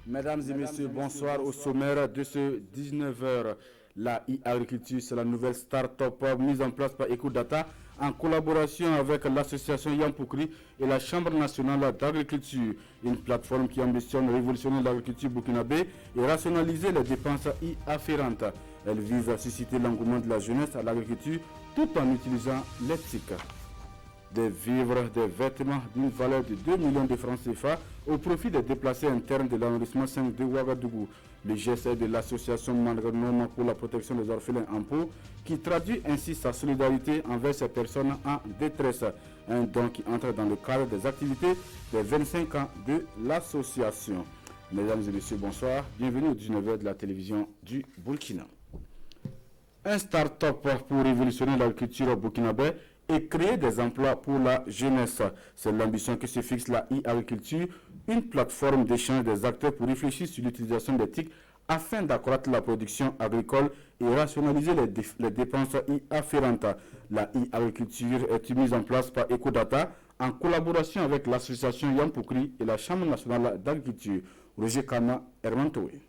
Mesdames et messieurs, bonsoir. Au sommaire de ce 19h, la e-agriculture, c'est la nouvelle start-up mise en place par EcoData en collaboration avec l'association Yampoukri et la Chambre nationale d'agriculture. Une plateforme qui ambitionne révolutionner l'agriculture burkinabé et rationaliser les dépenses afférentes. Elle vise à susciter l'engouement de la jeunesse à l'agriculture tout en utilisant l'éthique. Des vivres, des vêtements d'une valeur de 2 millions de francs CFA au profit des déplacés internes de l'arrondissement 5 de Ouagadougou. Le GSE de l'association Manganoma pour la protection des orphelins en Pau, qui traduit ainsi sa solidarité envers ces personnes en détresse. Un don qui entre dans le cadre des activités des 25 ans de l'association. Mesdames et messieurs, bonsoir. Bienvenue au 19h de la télévision du Burkina. Un start-up pour révolutionner l'agriculture burkinabé et créer des emplois pour la jeunesse. C'est l'ambition que se fixe la e-agriculture, une plateforme d'échange des acteurs pour réfléchir sur l'utilisation des TIC afin d'accroître la production agricole et rationaliser les dépenses afférentes. La e-agriculture est mise en place par EcoData en collaboration avec l'association Yampoukri et la Chambre nationale d'agriculture. Roger Kama, Herman Toé.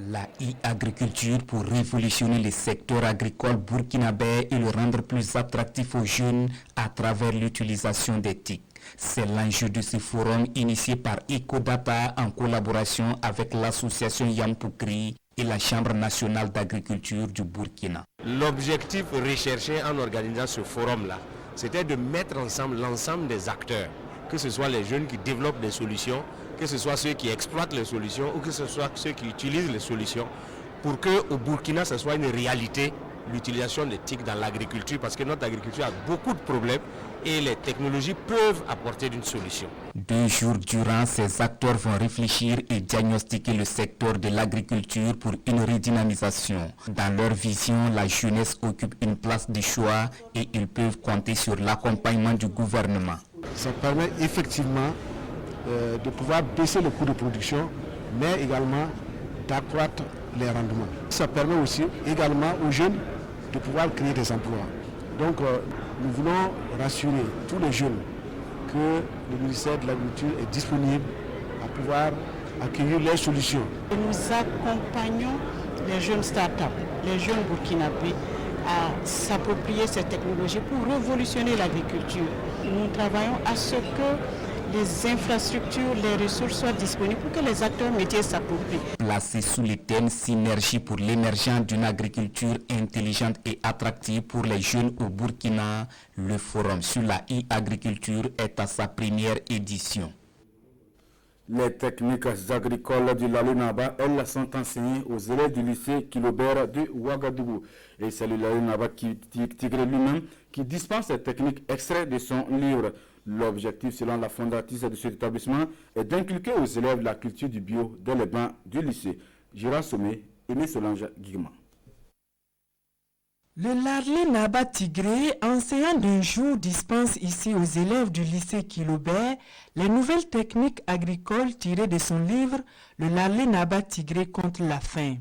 La e-agriculture pour révolutionner le secteur agricole burkinabé et le rendre plus attractif aux jeunes à travers l'utilisation des TIC. C'est l'enjeu de ce forum initié par EcoData en collaboration avec l'association Yampoukri et la Chambre nationale d'agriculture du Burkina. L'objectif recherché en organisant ce forum-là, c'était de mettre ensemble l'ensemble des acteurs, que ce soit les jeunes qui développent des solutions, que ce soit ceux qui exploitent les solutions ou que ce soit ceux qui utilisent les solutions, pour qu'au Burkina, ce soit une réalité, l'utilisation des TIC dans l'agriculture, parce que notre agriculture a beaucoup de problèmes et les technologies peuvent apporter une solution. 2 jours durant, ces acteurs vont réfléchir et diagnostiquer le secteur de l'agriculture pour une redynamisation. Dans leur vision, la jeunesse occupe une place de choix et ils peuvent compter sur l'accompagnement du gouvernement. Ça permet effectivement de pouvoir baisser le coût de production, mais également d'accroître les rendements. Ça permet aussi également aux jeunes de pouvoir créer des emplois. Donc nous voulons rassurer tous les jeunes que le ministère de l'Agriculture est disponible à pouvoir accueillir les solutions. Nous accompagnons les jeunes start-up, les jeunes burkinabés à s'approprier ces technologies pour révolutionner l'agriculture. Nous travaillons à ce que les infrastructures, les ressources soient disponibles pour que les acteurs métiers s'approprient. Placé sous le thème Synergie pour l'émergence d'une agriculture intelligente et attractive pour les jeunes au Burkina, le forum sur la e-agriculture est à sa première édition. Les techniques agricoles du Lalinaba, elles sont enseignées aux élèves du lycée Kilobert de Ouagadougou. Et c'est le Lalinaba Tigré lui-même qui dispense ces techniques extraits de son livre. L'objectif, selon la fondatrice de cet établissement, est d'inculquer aux élèves la culture du bio dans les bancs du lycée. Gérard Sommet, Aimé Solange Guigman. Le Larlé Naba Tigré, enseignant d'un jour, dispense ici aux élèves du lycée Kilobert les nouvelles techniques agricoles tirées de son livre « Le Larlé Naba Tigré contre la faim ».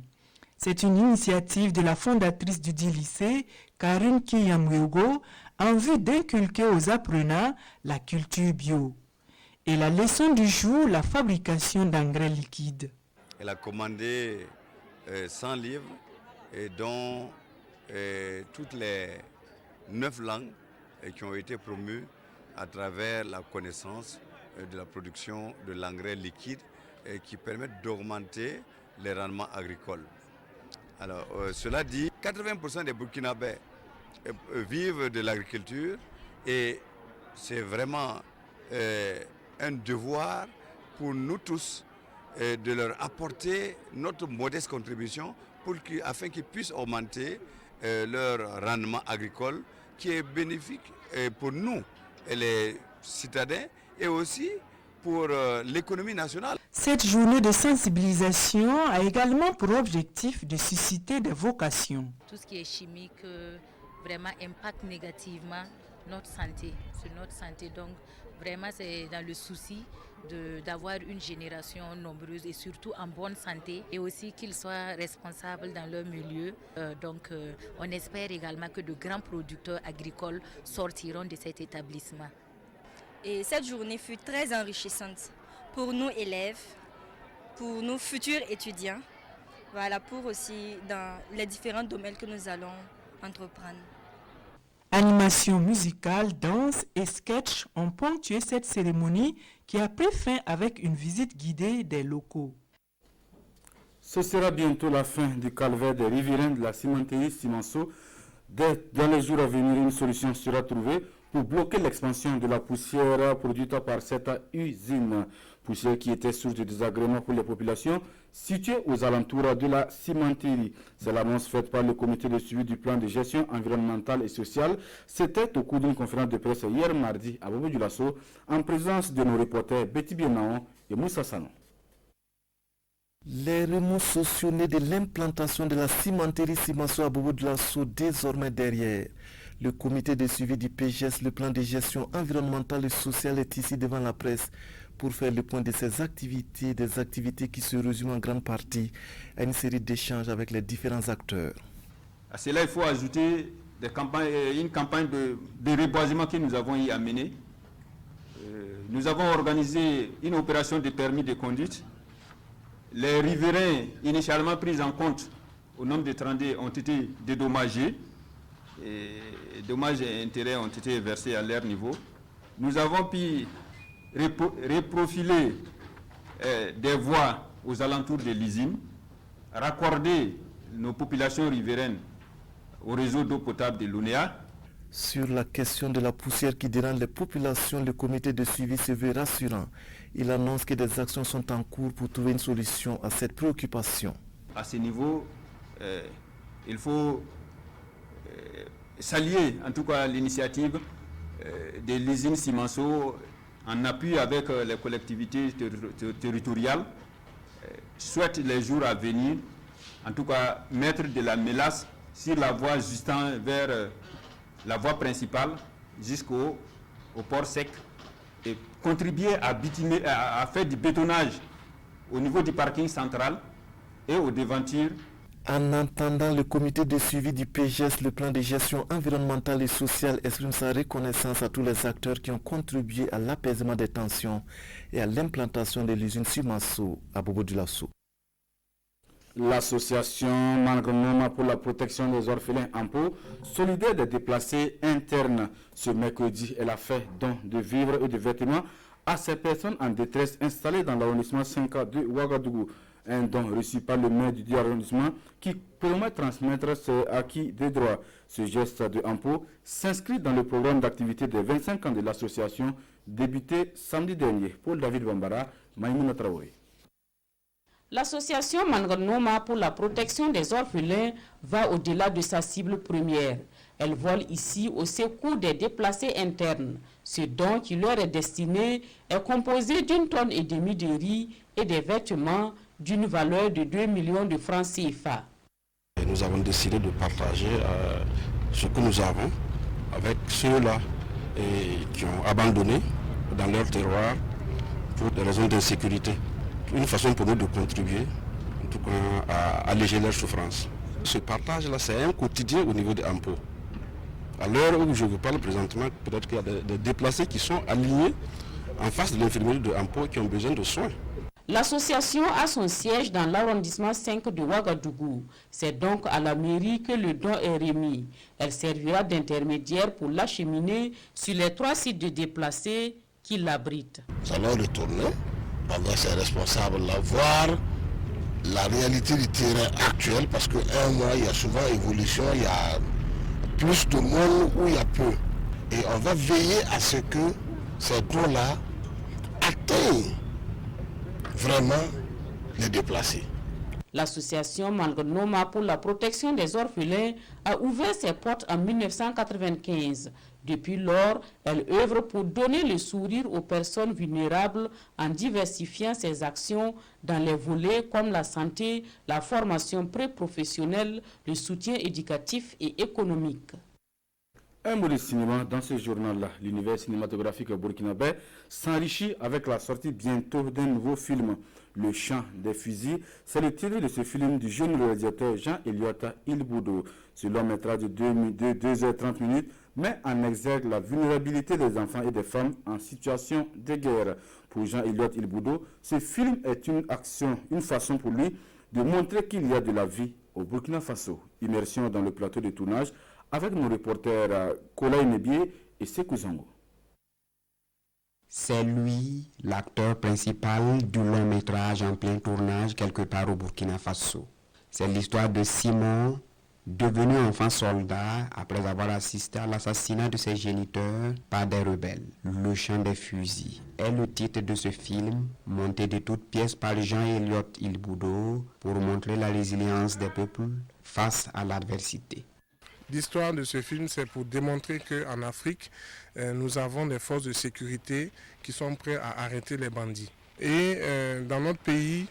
C'est une initiative de la fondatrice du dit lycée, Karine Kiyamwego, en vue d'inculquer aux apprenants la culture bio. Et la leçon du jour, la fabrication d'engrais liquides. Elle a commandé 100 livres et dont toutes les 9 langues qui ont été promues à travers la connaissance de la production de l'engrais liquide qui permettent d'augmenter les rendements agricoles. Alors, cela dit, 80% des Burkinabés vivent de l'agriculture et c'est vraiment un devoir pour nous tous de leur apporter notre modeste contribution afin qu'ils puissent augmenter leur rendement agricole qui est bénéfique pour nous, les citadins, et aussi pour l'économie nationale. Cette journée de sensibilisation a également pour objectif de susciter des vocations. Tout ce qui est chimique vraiment impacte négativement notre santé, sur notre santé. Donc vraiment c'est dans le souci d'avoir une génération nombreuse et surtout en bonne santé et aussi qu'ils soient responsables dans leur milieu. On espère également que de grands producteurs agricoles sortiront de cet établissement. Et cette journée fut très enrichissante pour nos élèves, pour nos futurs étudiants, voilà, pour aussi dans les différents domaines que nous allons entreprendre. Animation musicale, danse et sketch ont ponctué cette cérémonie qui a pris fin avec une visite guidée des locaux. Ce sera bientôt la fin du calvaire des riverains de la cimenterie Simanso. Dans les jours à venir, une solution sera trouvée pour bloquer l'expansion de la poussière produite par cette usine. Poussière qui était source de désagrément pour les populations situées aux alentours de la cimenterie. C'est l'annonce faite par le comité de suivi du plan de gestion environnementale et sociale. C'était au cours d'une conférence de presse hier mardi à Bobo-Dioulasso en présence de nos reporters Betty Bienaon et Moussa Sanon. Les remous sociaux nés de l'implantation de la cimenterie Simanso à Bobo-Dioulasso désormais derrière. Le comité de suivi du PGS, le plan de gestion environnementale et sociale, est ici devant la presse pour faire le point de ces activités, des activités qui se résument en grande partie à une série d'échanges avec les différents acteurs. À cela, il faut ajouter une campagne de reboisement que nous avons y amenée. Nous avons organisé une opération de permis de conduite. Les riverains initialement pris en compte au nombre de 32 ont été dédommagés. Et dommages et intérêts ont été versés à leur niveau. Nous avons pu reprofiler des voies aux alentours de l'usine, raccorder nos populations riveraines au réseau d'eau potable de l'UNEA. Sur la question de la poussière qui dérange les populations, le comité de suivi se veut rassurant. Il annonce que des actions sont en cours pour trouver une solution à cette préoccupation. À ce niveau, il faut saluer en tout cas l'initiative de l'usine Simanso en appui avec les collectivités territoriales. Souhaite les jours à venir, en tout cas mettre de la mélasse sur la voie justant vers la voie principale jusqu'au port sec et contribuer à faire du bétonnage au niveau du parking central et aux devantures. En attendant, le comité de suivi du PGS, le plan de gestion environnementale et sociale, exprime sa reconnaissance à tous les acteurs qui ont contribué à l'apaisement des tensions et à l'implantation de l'usine Simanso à Bobo-Dioulasso. L'association Mangrenoma pour la protection des orphelins Ampo, solidaire des déplacés internes, ce mercredi, elle a fait don de vivres et de vêtements à ces personnes en détresse installées dans l'arrondissement 5 de Ouagadougou. Un don reçu par le maire du arrondissement qui promet transmettre ses acquis des droits. Ce geste de Ampo s'inscrit dans le programme d'activité des 25 ans de l'association débuté samedi dernier. Paul David Bambara, Maïmouna Traoré. L'association Mangrenoma pour la protection des orphelins va au-delà de sa cible première. Elle vole ici au secours des déplacés internes. Ce don qui leur est destiné est composé d'une tonne et demie de riz et des vêtements d'une valeur de 2 millions de francs CFA. Nous avons décidé de partager ce que nous avons avec ceux-là qui ont abandonné dans leur terroir pour des raisons d'insécurité. Une façon pour nous de contribuer, en tout cas, à alléger leur souffrance. Ce partage-là, c'est un quotidien au niveau des Ampo. À l'heure où je vous parle présentement, peut-être qu'il y a des déplacés qui sont alignés en face de l'infirmerie de Ampo qui ont besoin de soins. L'association a son siège dans l'arrondissement 5 de Ouagadougou. C'est donc à la mairie que le don est remis. Elle servira d'intermédiaire pour l'acheminer sur les 3 sites de déplacés qui l'abritent. Nous allons retourner avec ses responsables là, voir la réalité du terrain actuel, parce qu'un mois, il y a souvent évolution, il y a plus de monde ou il y a peu. Et on va veiller à ce que ces dons-là atteignent vraiment les déplacés. L'association Mangrenoma pour la protection des orphelins a ouvert ses portes en 1995. Depuis lors, elle œuvre pour donner le sourire aux personnes vulnérables en diversifiant ses actions dans les volets comme la santé, la formation pré-professionnelle, le soutien éducatif et économique. Un mot de cinéma dans ce journal-là. L'univers cinématographique burkinabé s'enrichit avec la sortie bientôt d'un nouveau film. Le chant des fusils, c'est le titre de ce film du jeune réalisateur Jean-Eliott Ilboudo. Ce long métrage de 2h30 minutes met en exergue la vulnérabilité des enfants et des femmes en situation de guerre. Pour Jean-Eliott Ilboudo, ce film est une façon pour lui de montrer qu'il y a de la vie au Burkina Faso. Immersion dans le plateau de tournage avec nos reporters Kola Nebié et Sekou Zango. C'est lui, l'acteur principal du long métrage en plein tournage quelque part au Burkina Faso. C'est l'histoire de Simon, devenu enfant soldat après avoir assisté à l'assassinat de ses géniteurs par des rebelles. Le chant des fusils est le titre de ce film, monté de toutes pièces par Jean-Eliott Ilboudo pour montrer la résilience des peuples face à l'adversité. L'histoire de ce film, c'est pour démontrer qu'en Afrique, nous avons des forces de sécurité qui sont prêtes à arrêter les bandits. Et dans notre pays,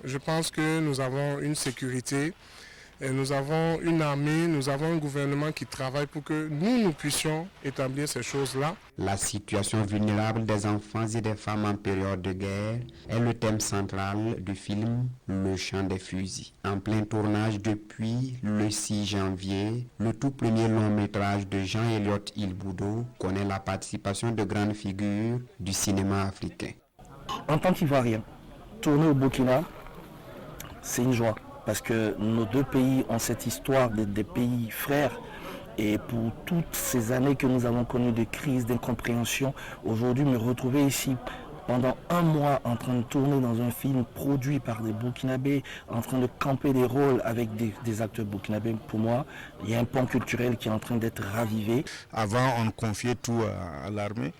je pense que nous avons une sécurité, et nous avons une armée, nous avons un gouvernement qui travaille pour que nous puissions établir ces choses-là. La situation vulnérable des enfants et des femmes en période de guerre est le thème central du film Le chant des fusils. En plein tournage depuis le 6 janvier, le tout premier long métrage de Jean-Eliott Ilboudo connaît la participation de grandes figures du cinéma africain. En tant qu'Ivoirien, tourner au Burkina, c'est une joie. Parce que nos deux pays ont cette histoire des pays frères. Et pour toutes ces années que nous avons connues de crise, d'incompréhension, aujourd'hui me retrouver ici pendant un mois en train de tourner dans un film produit par des Burkinabés, en train de camper des rôles avec des acteurs burkinabés, pour moi, il y a un pan culturel qui est en train d'être ravivé. Avant, on confiait tout à l'armée.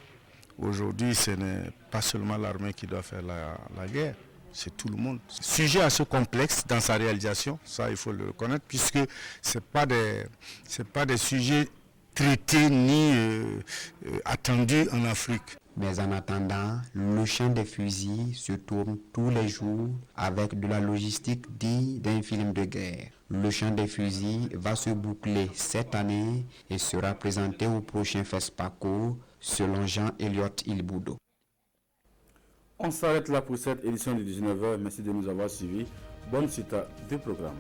Aujourd'hui, ce n'est pas seulement l'armée qui doit faire la guerre. C'est tout le monde. Sujet assez complexe dans sa réalisation, ça il faut le reconnaître, puisque ce n'est pas des sujets traités ni attendus en Afrique. Mais en attendant, le chant des fusils se tourne tous les jours avec de la logistique digne d'un film de guerre. Le chant des fusils va se boucler cette année et sera présenté au prochain FESPACO, selon Jean-Eliott Ilboudo. On s'arrête là pour cette édition de 19h. Merci de nous avoir suivis. Bonne suite de programme.